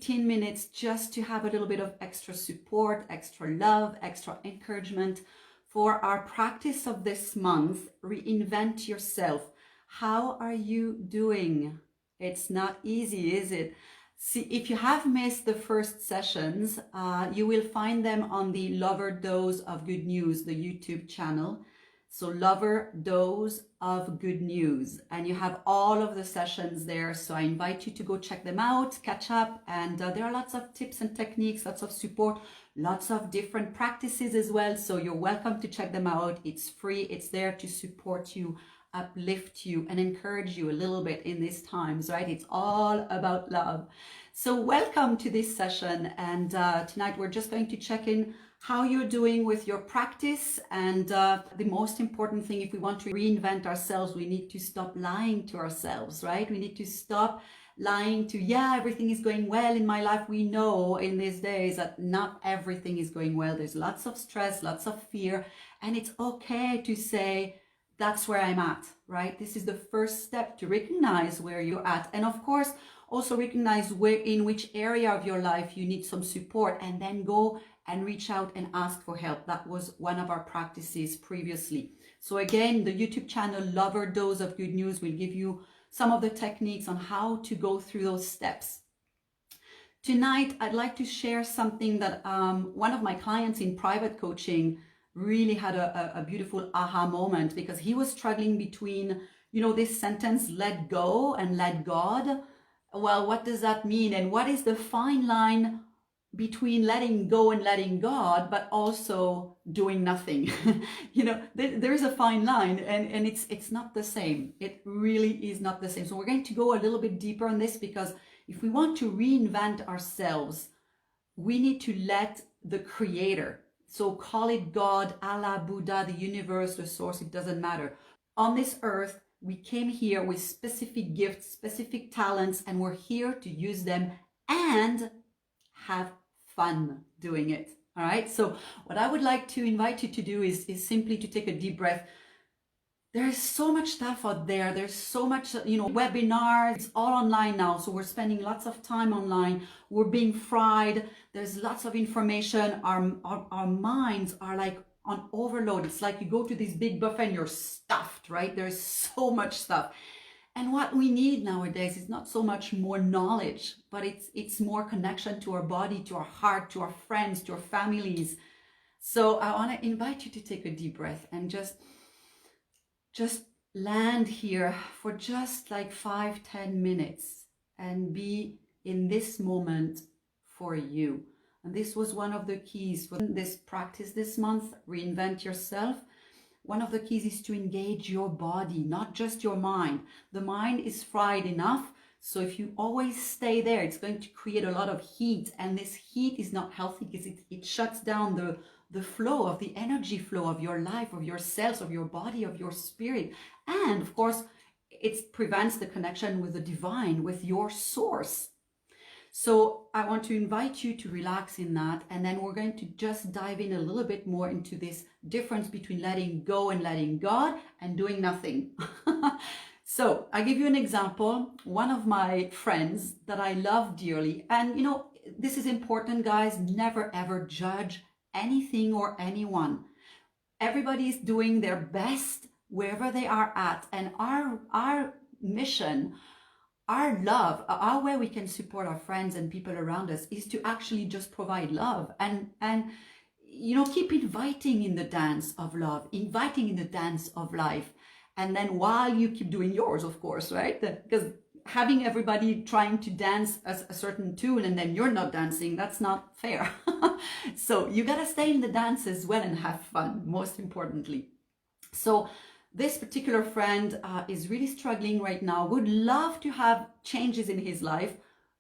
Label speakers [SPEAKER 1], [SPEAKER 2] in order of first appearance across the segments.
[SPEAKER 1] 15 minutes just to have a little bit of extra support, extra love, extra encouragement for our practice of this month, Reinvent Yourself. How are you doing? It's not easy, is it? See, if you have missed the first sessions, you will find them on the Lover Dose of Good News, the YouTube channel. So Lover Dose of Good News, and you have all of the sessions there. So I invite you to go check them out, catch up, and there are lots of tips and techniques, lots of support, lots of different practices as well. So you're welcome to check them out. It's free. It's there to support you, uplift you, and encourage you a little bit in these times, right? It's all about love. So welcome to this session, and tonight we're just going to check in how you're doing with your practice. And the most important thing, if we want to reinvent ourselves, we need to stop lying to ourselves, right? We need to stop lying to, yeah, everything is going well in my life. We know in these days that not everything is going well. There's lots of stress, lots of fear, and it's okay to say, that's where I'm at, right? This is the first step to recognize where you're at. And of course, also recognize where, in which area of your life you need some support, and then go and reach out and ask for help. That was one of our practices previously. So again, the YouTube channel Lover Dose of Good News will give you some of the techniques on how to go through those steps. Tonight, I'd like to share something that one of my clients in private coaching really had a beautiful aha moment, because he was struggling between, you know, this sentence, let go and let God. Well, what does that mean? And what is the fine line between letting go and letting God, but also doing nothing? You know, there is a fine line, and it's not the same. It really is not the same. So we're going to go a little bit deeper on this, because if we want to reinvent ourselves, we need to let the Creator, so call it God, Allah, Buddha, the universe, the source, it doesn't matter. On this earth, we came here with specific gifts, specific talents, and we're here to use them and have fun doing it. All right. So what I would like to invite you to do is simply to take a deep breath. There's so much stuff out there. There's so much, you know, webinars, it's all online now. So we're spending lots of time online. We're being fried. There's lots of information. Our minds are like on overload. It's like you go to this big buffet and you're stuffed, right? There's so much stuff. And what we need nowadays is not so much more knowledge, but it's more connection to our body, to our heart, to our friends, to our families. So I want to invite you to take a deep breath and just land here for just like 5-10 minutes and be in this moment for you. And this was one of the keys for this practice this month, Reinvent Yourself. One of the keys is to engage your body, not just your mind. The mind is fried enough. So if you always stay there, it's going to create a lot of heat. And this heat is not healthy, because it shuts down the flow of the energy flow of your life, of your cells, of your body, of your spirit. And of course, it prevents the connection with the divine, with your source. So I want to invite you to relax in that, and then we're going to just dive in a little bit more into this difference between letting go and letting God and doing nothing. So I give you an example. One of my friends that I love dearly, and you know, this is important, guys, never ever judge anything or anyone. Everybody is doing their best wherever they are at, and our mission, our love, our way we can support our friends and people around us is to actually just provide love and you know, keep inviting in the dance of love, inviting in the dance of life. And then while you keep doing yours, of course, right? Because having everybody trying to dance a certain tune and then you're not dancing, that's not fair. So you got to stay in the dance as well and have fun, most importantly. So this particular friend is really struggling right now, would love to have changes in his life,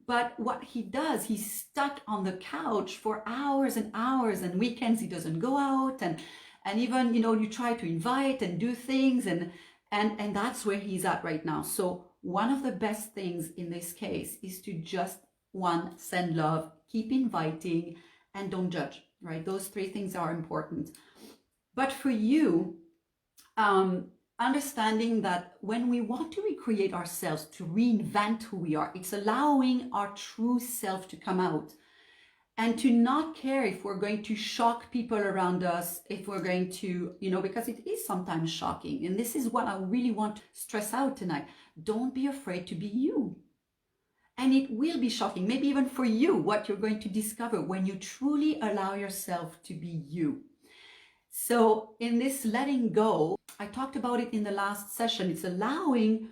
[SPEAKER 1] but what he does, he's stuck on the couch for hours and hours, and weekends he doesn't go out, and even, you know, you try to invite and do things, and that's where he's at right now. So one of the best things in this case is to just, one, send love, keep inviting, and don't judge, right? Those three things are important. But for you, understanding that when we want to recreate ourselves, to reinvent who we are, it's allowing our true self to come out, and to not care if we're going to shock people around us, if we're going to, because it is sometimes shocking. And this is what I really want to stress out tonight. Don't be afraid to be you. And it will be shocking, maybe even for you, what you're going to discover when you truly allow yourself to be you. So in this letting go, I talked about it in the last session. It's allowing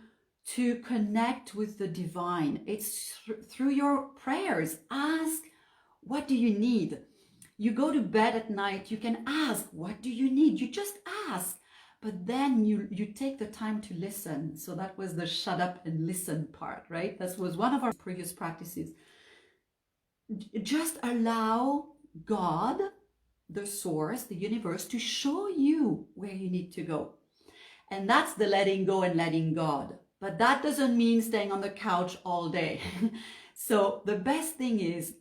[SPEAKER 1] to connect with the divine. It's through your prayers. Ask, what do you need? You go to bed at night, you can ask, what do you need? You just ask. But then you take the time to listen. So that was the shut up and listen part, right? That was one of our previous practices. Just allow God, the source, the universe, to show you where you need to go. And that's the letting go and letting God. But that doesn't mean staying on the couch all day. So the best thing is,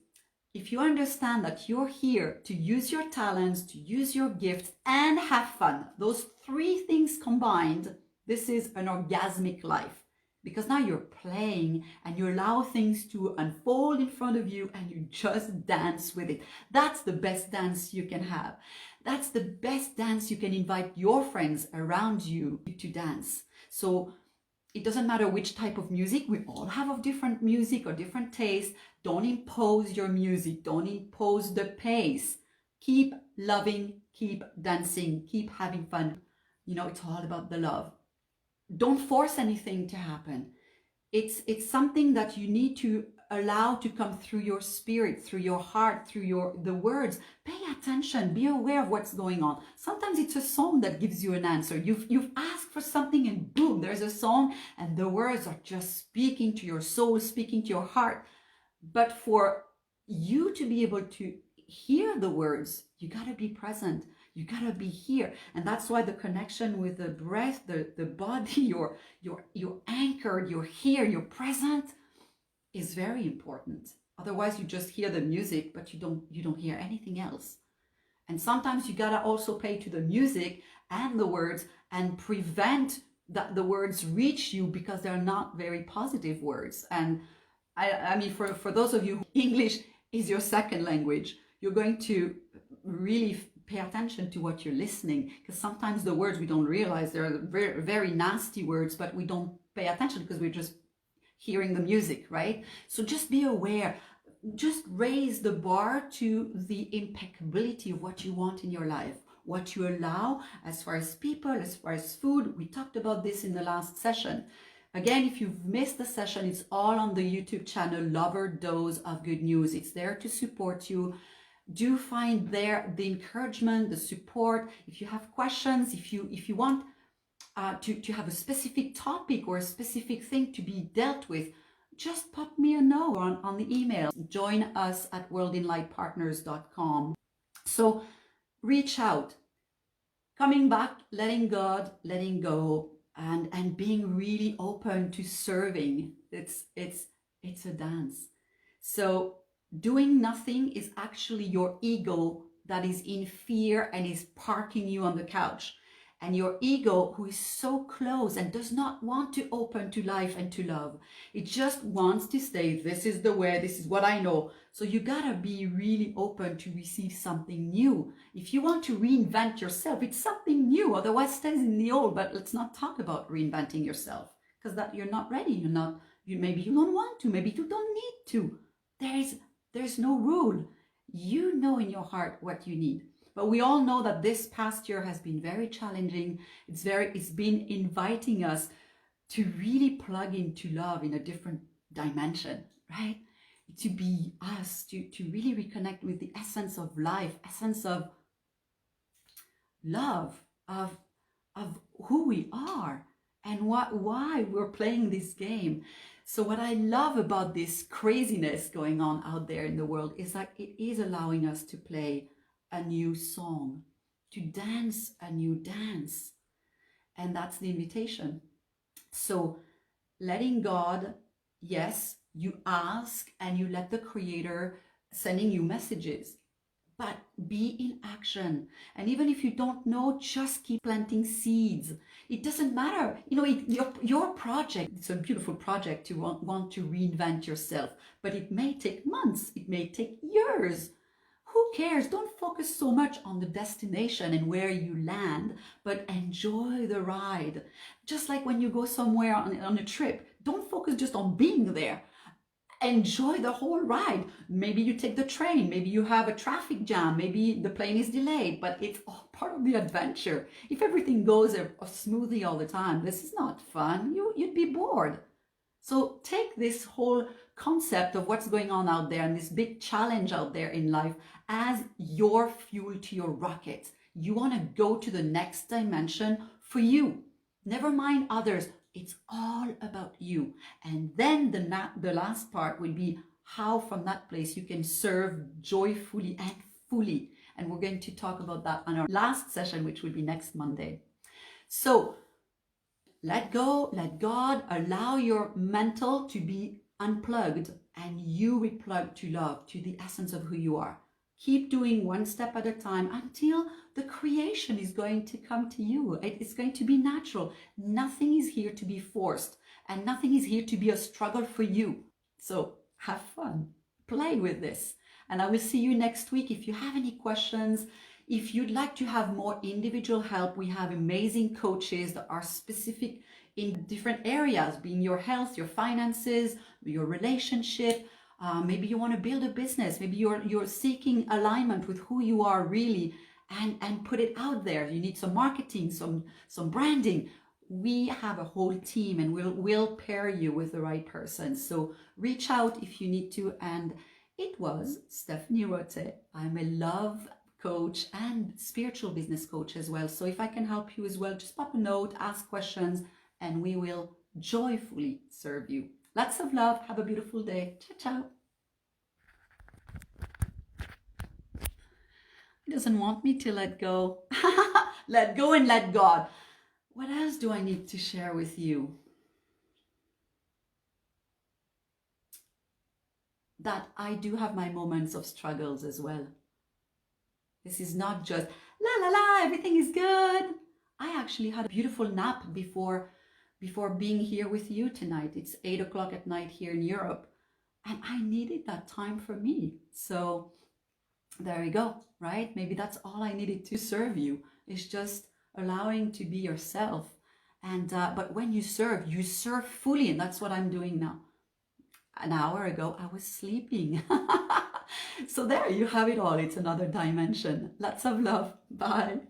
[SPEAKER 1] if you understand that you're here to use your talents, to use your gifts, and have fun, those three things combined, this is an orgasmic life. Because now you're playing and you allow things to unfold in front of you and you just dance with it. That's the best dance you can have. That's the best dance you can invite your friends around you to dance. So it doesn't matter which type of music. We all have a different music or different taste. Don't impose your music. Don't impose the pace. Keep loving, keep dancing, keep having fun. It's all about the love. Don't force anything to happen. It's something that you need to allow to come through your spirit, through your heart, through the words. Pay attention, be aware of what's going on. Sometimes it's a song that gives you an answer. You've asked for something and boom, there's a song and the words are just speaking to your soul, speaking to your heart. But for you to be able to hear the words, you got to be present. You got to be here. And that's why the connection with the breath, the body, you're anchored, you're here, you're present, is very important. Otherwise you just hear the music, but you don't hear anything else. And sometimes you gotta also pay to the music and the words and prevent that the words reach you because they're not very positive words. And I mean, for those of you, English is your second language, you're going to really pay attention to what you're listening, because sometimes the words we don't realize they're very, very nasty words, but we don't pay attention because we're just hearing the music, right? So just be aware, just raise the bar to the impeccability of what you want in your life, what you allow as far as people, as far as food. We talked about this in the last session. Again, if you've missed the session, it's all on the YouTube channel, Lover Dose of Good News. It's there to support you. Do find there the encouragement, the support. If you have questions, if you want to have a specific topic or a specific thing to be dealt with, just pop me a note on the email. Join us at worldinlightpartners.com. So reach out, coming back, letting God, letting go, and being really open to serving. It's a dance. So doing nothing is actually your ego that is in fear and is parking you on the couch. And your ego, who is so close and does not want to open to life and to love. It just wants to stay, this is the way, this is what I know. So you gotta be really open to receive something new. If you want to reinvent yourself, it's something new, otherwise stays in the old. But let's not talk about reinventing yourself, because that you're not ready, maybe you don't want to, maybe you don't need to. There's no rule. You know in your heart what you need. But we all know that this past year has been very challenging. It's been inviting us to really plug into love in a different dimension, right? To be us, to really reconnect with the essence of life, essence of love, of who we are and why we're playing this game. So what I love about this craziness going on out there in the world is that it is allowing us to play a new song, to dance a new dance. And that's the invitation. So letting God, yes, you ask and you let the Creator sending you messages. but be in action. And even if you don't know, just keep planting seeds. It doesn't matter. You know, your project, it's a beautiful project to want to reinvent yourself, but it may take months, it may take years. Who cares? Don't focus so much on the destination and where you land, but enjoy the ride. Just like when you go somewhere on a trip, don't focus just on being there. Enjoy the whole ride. Maybe you take the train, maybe you have a traffic jam, maybe the plane is delayed, but it's all part of the adventure. If everything goes smoothly all the time, this is not fun. You'd be bored. So take this whole concept of what's going on out there and this big challenge out there in life as your fuel to your rocket. You want to go to the next dimension for you. Never mind others. It's all about you. And then the last part will be how from that place you can serve joyfully and fully. And we're going to talk about that on our last session, which will be next Monday. So let go, let God, allow your mental to be unplugged and you replug to love, to the essence of who you are. Keep doing one step at a time until the creation is going to come to you. It's going to be natural. Nothing is here to be forced and nothing is here to be a struggle for you. So have fun, play with this. And I will see you next week. If you have any questions, if you'd like to have more individual help, we have amazing coaches that are specific in different areas, being your health, your finances, your relationship. Maybe you want to build a business. Maybe you're seeking alignment with who you are really and put it out there. You need some marketing, some branding. We have a whole team and we'll pair you with the right person. So reach out if you need to. And it was Stéphanie Rottet. I'm a love coach and spiritual business coach as well. So if I can help you as well, just pop a note, ask questions, and we will joyfully serve you. Lots of love. Have a beautiful day. Ciao, ciao. He doesn't want me to let go. Let go and let God. What else do I need to share with you? That I do have my moments of struggles as well. This is not just la la la, everything is good. I actually had a beautiful nap before being here with you tonight. It's 8 o'clock at night here in Europe. And I needed that time for me. So there you go, right? Maybe that's all I needed to serve you. Is just allowing to be yourself. And but when you serve fully. And that's what I'm doing now. An hour ago, I was sleeping. So there you have it all. It's another dimension. Lots of love. Bye.